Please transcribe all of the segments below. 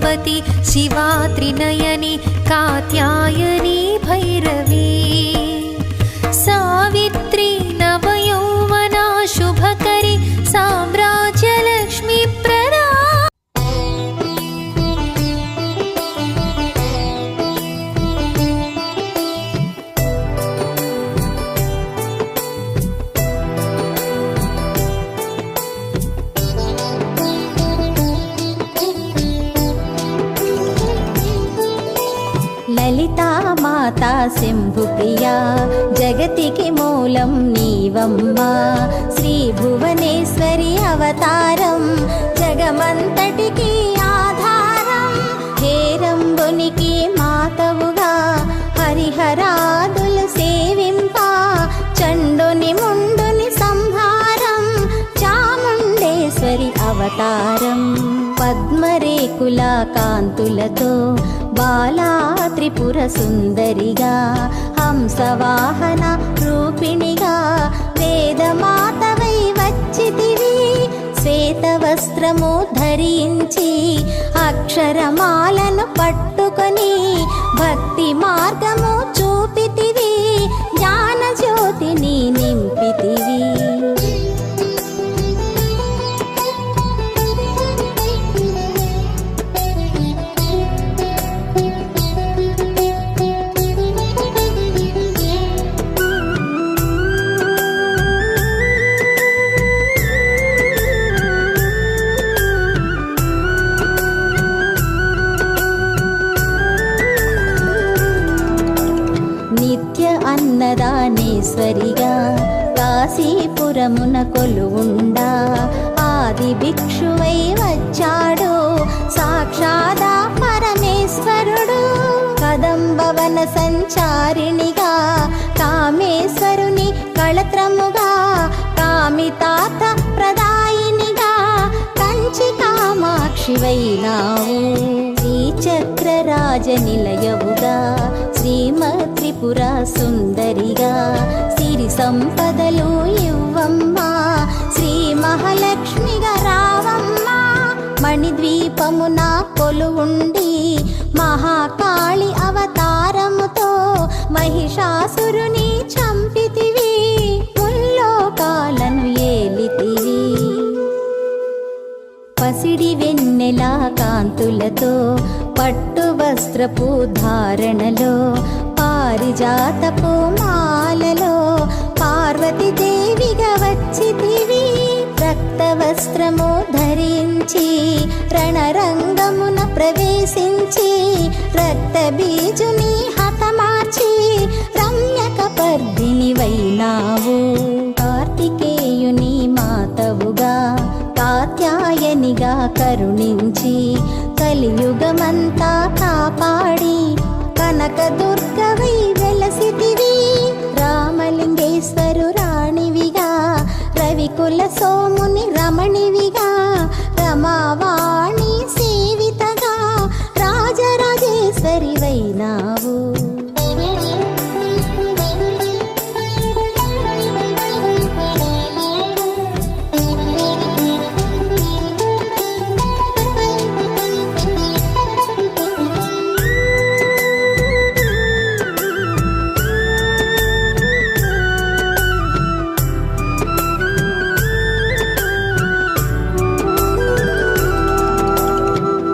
भगवती शिवा त्रिनयनी कात्यायनी भैरवी सावित्री नवयौवना शुभकरी साम्राज्यलक्ष्मी प्रदा లలితా మాతా శంభుప్రియా జగతికి మూలం నీవమ్మా శ్రీ భువనేశ్వరి అవతారం జగమంతటికి ఆధారం హేరంబునికి మాతవుగా హరిహరాదులు సేవింప చండుని ముండుని సంహారం చాముండేశ్వరి అవతారం పద్మరేకుల కాంతులతో బాలా త్రిపుర సుందరిగా హంసవాహన రూపిణిగా వేదమాతవై వచ్చితివి శ్వేత వస్త్రము ధరించి అక్షరమాలను పట్టుకొని భక్తి మార్గము చూపితివి జ్ఞాన జ్యోతిని నింపితివి అన్నదానేశ్వరిగా కాశీపురమున కొలువుండా ఆది భిక్షువై వచ్చాడు సాక్షాదా పరమేశ్వరుడు కదంబవన సంచారిణిగా కామేశ్వరుని కళత్రముగా కామితార్థ ప్రదాయినిగా కంచి కామాక్షివైనావు శ్రీచక్రరాజ నిలయవుగా శ్రీమత్ త్రిపుర సుందరిగా సిరి సంపదలు ఇవ్వమ్మా శ్రీ మహాలక్ష్మిగా రావమ్మా మణిద్వీపమున కొలువుండి మహాకాళి అవతారముతో మహిషాసురుని చంపితివి ముల్లోకాలను ఏలితివి పసిడి వెన్నెల కాంతులతో పట్టు వస్త్రపు ధారణలో పారిజాతపు మాలలో పార్వతీదేవిగా వచ్చితివి రక్త వస్త్రము ధరించి రణరంగమున ప్రవేశించి రక్త బీజుని హతమార్చి రమ్యక పర్దిని వైనావు కార్తికేయుని మాతవుగా కాత్యాయనిగా కరుణించి కలియుగమంతా కాపాడి కనక దుర్గవై వెలసితివి రామలింగేశ్వరు రాణివిగా రవికుల సోముని రమణివిగా రమావాణి సేవితగా రాజరాజేశ్వరి వైనావు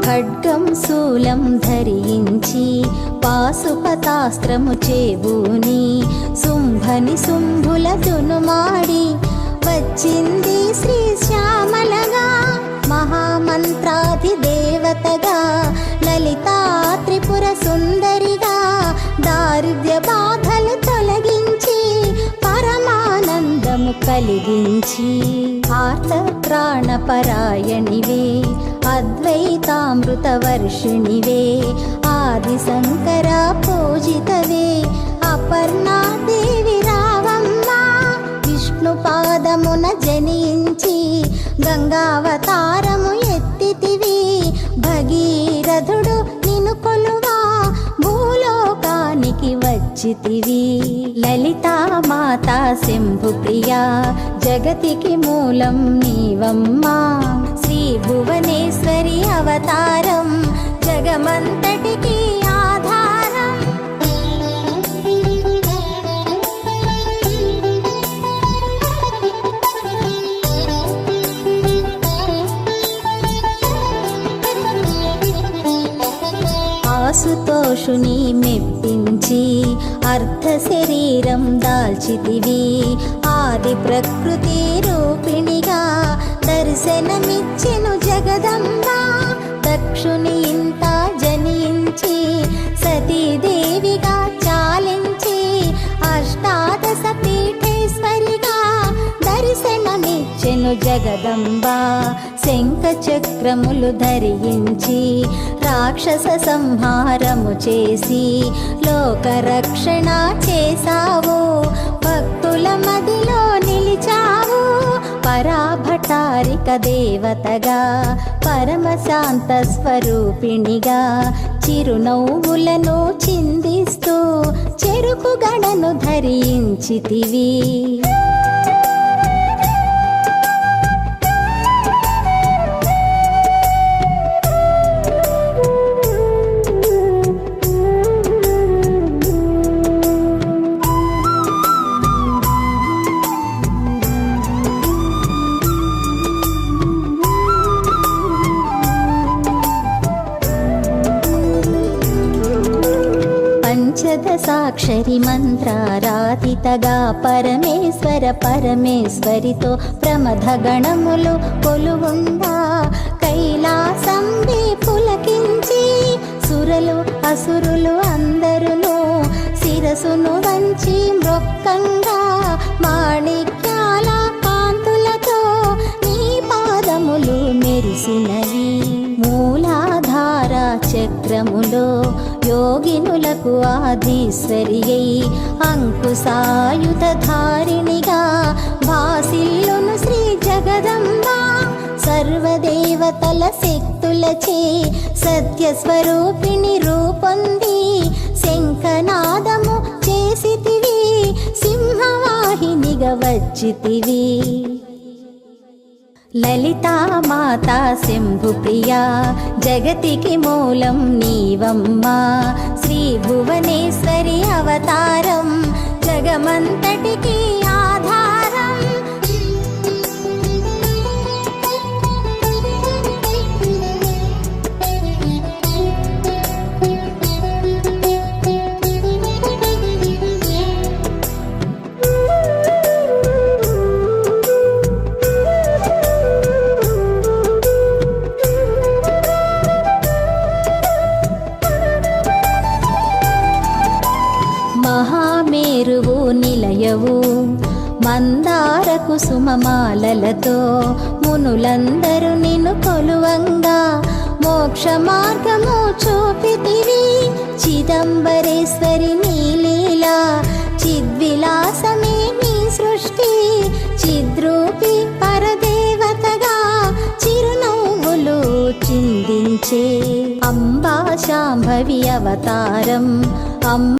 ఖడ్గం శూలం ధరించి పాశుపతాస్త్రము చేబూని శుంభని శుంభుల దునుమాడి వచ్చింది శ్రీ శ్యామలగా మహామంత్రాధి దేవతగా లలితా త్రిపుర సుందరిగా దారిద్ర్య బాధలు తొలగించి పరమానందము కలిగించి ఆర్త ప్రాణపరాయణివే అద్వైతామృత వర్షిణివే ఆది శంకర పూజితవే అపర్ణాదేవి రావమ్మా విష్ణు పాదమున జనించి గంగావతారము ఎత్తితివి భగీరథుడు నిన్ను కొలువా భూలోకానికి వచ్చితివి లలితా మాతా శంభు ప్రియా జగతికి మూలం నీవమ్మా శ్రీ భువనేశ్వరి అవతారం జగమంతటికి ఆధారం. ఆసుతోషుని మెప్పించి అర్ధ శరీరం దాల్చితివి. ఆది ప్రకృతి రూపిణిగా దర్శనమిచ్చెను జగదంబ. దక్షుని ఇంట జనించి సతీదేవిగా చాలించి అష్టాదశ పీఠేశ్వరిగా దర్శనమిచ్చెను జగదంబ. శంఖ చక్రములు ధరించి రాక్షస సంహారము చేసి లోకరక్షణ చేసావు. భక్తుల మదిలో నిలిచావు. పరాభటారిక దేవతగా పరమశాంత స్వరూపిణిగా చిరునవ్వులను చిందిస్తూ చెరుకు గడను ధరించితివి. పంచదశాక్షరి మంత్రారాధితగా పరమేశ్వర పరమేశ్వరితో ప్రమథ గణములు కొలువుండా కైలాసంబి పులకించి సురలు అసురులు అందరును శిరసును వంచి మృక్కంగా మాణిక్యాల కాంతులతో నీ పాదములు మెరిసినవి. మూలాధార చక్రములో యోగినులకు ఆధీశ్వరి అయి అంకుశాయుధ ధారిణిగా భాసిల్లును శ్రీ జగదంబ. సర్వదేవతల శక్తులచే సత్యస్వరూపిణి రూపొంది శంఖనాదము చేసితివి. సింహవాహినిగా వచ్చితివి. లలితా మాతా శంభు ప్రియా జగతికి మూలం నీవమ్మా. శ్రీ భువనేశ్వరి అవతారం జగమంతటికి ఆధారం. మహామేరువు నిలయవు మందార కుసుమమాలలతో మునులందరూ నిన్ను కొలువంగా మోక్ష మార్గము చూపితివి. చిదంబరేశ్వరి నీ లీలా చిద్విలాసమే నీ సృష్టి. చిద్రూపి పరదేవతగా చిరునవ్వులు చిందించే అంబా శాంభవి అవతారం.